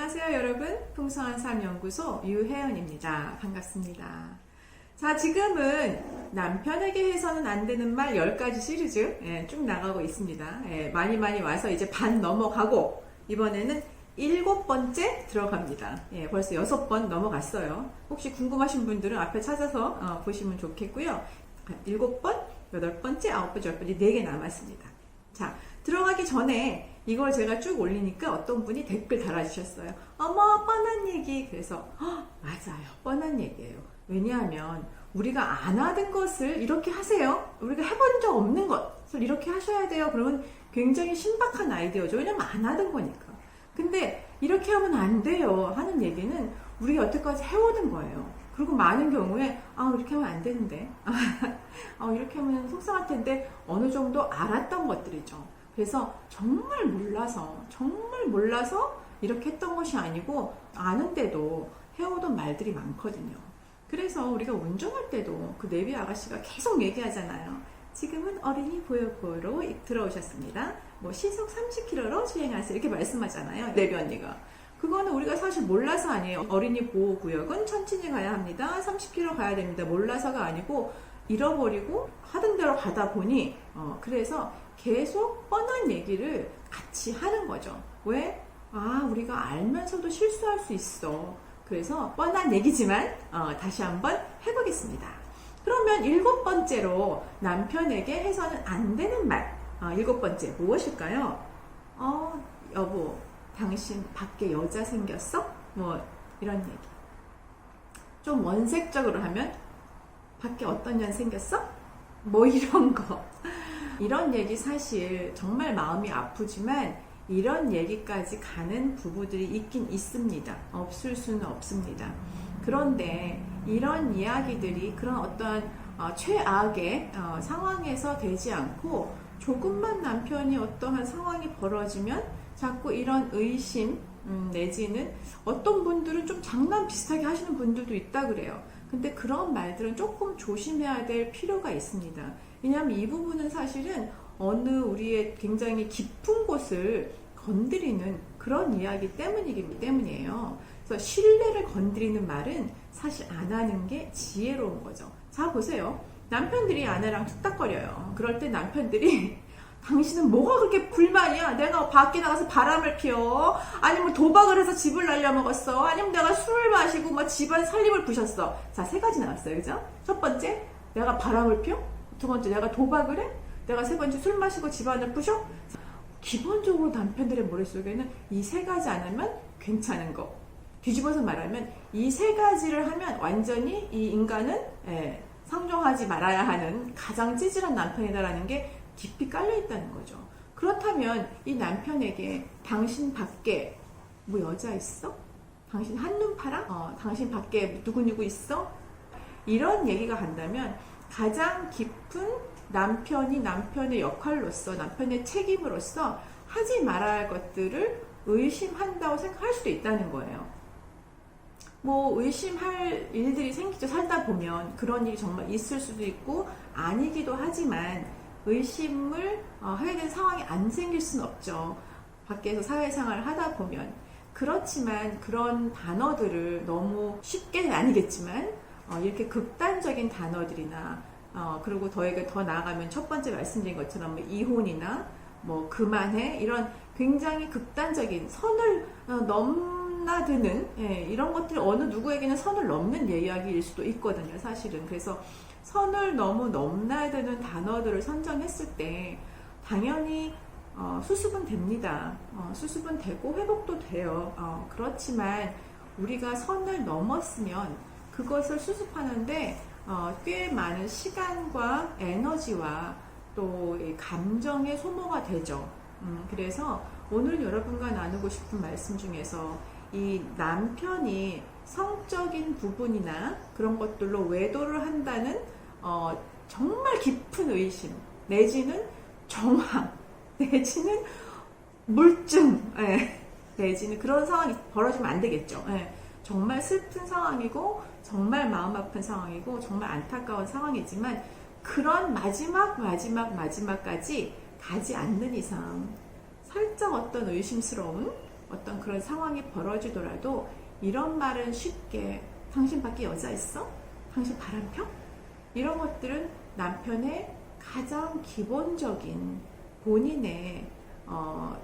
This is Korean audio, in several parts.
안녕하세요 여러분, 풍성한 삶 연구소 유혜연입니다. 반갑습니다. 자, 지금은 남편에게 해서는 안 되는 말 10가지 시리즈 쭉 나가고 있습니다. 많이 와서 이제 반 넘어가고 이번에는 7번째 들어갑니다. 벌써 6번 넘어갔어요. 혹시 궁금하신 분들은 앞에 찾아서 보시면 좋겠고요. 7번, 8번째, 9번째, 10번째 4개 남았습니다. 자, 들어가기 전에 이걸 제가 쭉 올리니까 어떤 분이 댓글 달아주셨어요. 어머, 뻔한 얘기. 그래서 맞아요, 뻔한 얘기예요. 왜냐하면 우리가 안 하던 것을 이렇게 하세요. 우리가 해본 적 없는 것을 이렇게 하셔야 돼요. 그러면 굉장히 신박한 아이디어죠. 왜냐면 안 하던 거니까. 근데 이렇게 하면 안 돼요 하는 얘기는 우리가 여태까지 해오는 거예요. 그리고 많은 경우에 이렇게 하면 안 되는데 이렇게 하면 속상할 텐데 어느 정도 알았던 것들이죠. 그래서 정말 몰라서 이렇게 했던 것이 아니고 아는데도 해오던 말들이 많거든요. 그래서 우리가 운전할 때도 그 내비 아가씨가 계속 얘기하잖아요. 지금은 어린이 보호구역으로 들어오셨습니다. 뭐 시속 30km로 주행하세요. 이렇게 말씀하잖아요. 내비 언니가. 그거는 우리가 사실 몰라서 아니에요. 어린이 보호구역은 천천히 가야 합니다. 30km 가야 됩니다. 몰라서가 아니고 잃어버리고 하던 대로 가다 보니 그래서 계속 뻔한 얘기를 같이 하는 거죠. 왜? 우리가 알면서도 실수할 수 있어. 그래서 뻔한 얘기지만 다시 한번 해보겠습니다. 그러면 7번째로 남편에게 해서는 안 되는 말 7번째 무엇일까요? 여보, 당신 밖에 여자 생겼어? 뭐 이런 얘기. 좀 원색적으로 하면 밖에 어떤 년 생겼어? 뭐 이런 거. 이런 얘기 사실 정말 마음이 아프지만 이런 얘기까지 가는 부부들이 있긴 있습니다. 없을 수는 없습니다. 그런데 이런 이야기들이 그런 어떤 최악의 상황에서 되지 않고 조금만 남편이 어떠한 상황이 벌어지면 자꾸 이런 의심 내지는 어떤 분들은 좀 장난 비슷하게 하시는 분들도 있다 그래요. 근데 그런 말들은 조금 조심해야 될 필요가 있습니다. 왜냐하면 이 부분은 사실은 어느 우리의 굉장히 깊은 곳을 건드리는 그런 이야기 때문이기 때문이에요. 그래서 신뢰를 건드리는 말은 사실 안 하는 게 지혜로운 거죠. 자, 보세요. 남편들이 아내랑 툭닥거려요. 그럴 때 남편들이 당신은 뭐가 그렇게 불만이야? 내가 밖에 나가서 바람을 피워? 아니면 도박을 해서 집을 날려먹었어? 아니면 내가 술을 마시고 막 집안 살림을 부셨어? 자, 3가지 나왔어요. 그죠? 첫 번째, 내가 바람을 피워? 두 번째, 내가 도박을 해? 내가 세 번째, 술 마시고 집안을 부셔? 기본적으로 남편들의 머릿속에는 이 3가지 안 하면 괜찮은 거. 뒤집어서 말하면 이 3가지를 하면 완전히 이 인간은 상종하지 말아야 하는 가장 찌질한 남편이다라는 게 깊이 깔려있다는 거죠. 그렇다면 이 남편에게 당신 밖에 뭐 여자 있어? 당신 한눈 팔아? 당신 밖에 누구누구 있어? 이런 얘기가 간다면 가장 깊은 남편이 남편의 역할로서 남편의 책임으로서 하지 말아야 할 것들을 의심한다고 생각할 수도 있다는 거예요. 뭐 의심할 일들이 생기죠. 살다 보면 그런 일이 정말 있을 수도 있고 아니기도 하지만 의심을 하게 된 상황이 안 생길 수는 없죠. 밖에서 사회생활을 하다 보면. 그렇지만 그런 단어들을 너무 쉽게는 아니겠지만 이렇게 극단적인 단어들이나 그리고 더 나아가면 첫 번째 말씀드린 것처럼 뭐 이혼이나 뭐 그만해 이런 굉장히 극단적인 선을 넘나드는 이런 것들이 어느 누구에게는 선을 넘는 이야기일 수도 있거든요. 사실은. 그래서 선을 너무 넘나드는 단어들을 선정했을 때 당연히 수습은 됩니다. 수습은 되고 회복도 돼요. 그렇지만 우리가 선을 넘었으면 그것을 수습하는데 꽤 많은 시간과 에너지와 또 감정의 소모가 되죠. 그래서 오늘 여러분과 나누고 싶은 말씀 중에서 이 남편이 성적인 부분이나 그런 것들로 외도를 한다는 정말 깊은 의심 내지는 정황 내지는 물증 내지는 그런 상황이 벌어지면 안 되겠죠. 정말 슬픈 상황이고 정말 마음 아픈 상황이고 정말 안타까운 상황이지만 그런 마지막까지 가지 않는 이상 살짝 어떤 의심스러운 어떤 그런 상황이 벌어지더라도 이런 말은 쉽게 당신 밖에 여자 있어? 당신 바람 펴? 이런 것들은 남편의 가장 기본적인 본인의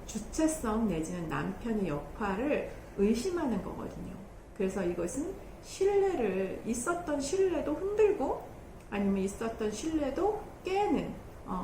주체성 내지는 남편의 역할을 의심하는 거거든요. 그래서 이것은 있었던 신뢰도 흔들고 아니면 있었던 신뢰도 깨는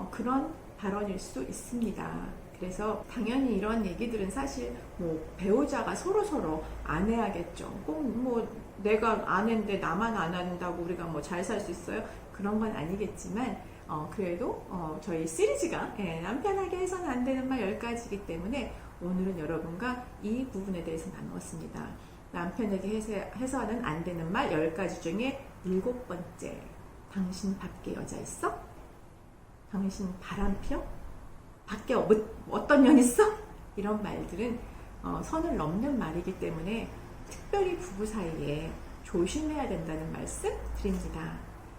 그런 발언일 수 있습니다. 그래서 당연히 이런 얘기들은 사실 뭐 배우자가 서로 안 해야겠죠. 꼭 뭐 내가 아는데 나만 안 한다고 우리가 뭐 잘 살 수 있어요? 그런 건 아니겠지만 그래도 저희 시리즈가 남편에게 해서는 안 되는 말 10가지이기 때문에 오늘은 여러분과 이 부분에 대해서 나누었습니다. 남편에게 해서는 안 되는 말 10가지 중에 7번째, 당신 밖에 여자 있어? 당신 바람 피워? 밖에 어떤 년 있어? 이런 말들은 선을 넘는 말이기 때문에 특별히 부부 사이에 조심해야 된다는 말씀 드립니다.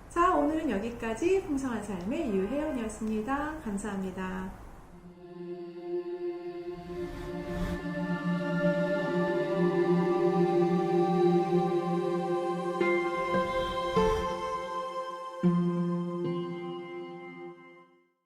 자, 오늘은 여기까지 풍성한 삶의 유혜연이었습니다. 감사합니다.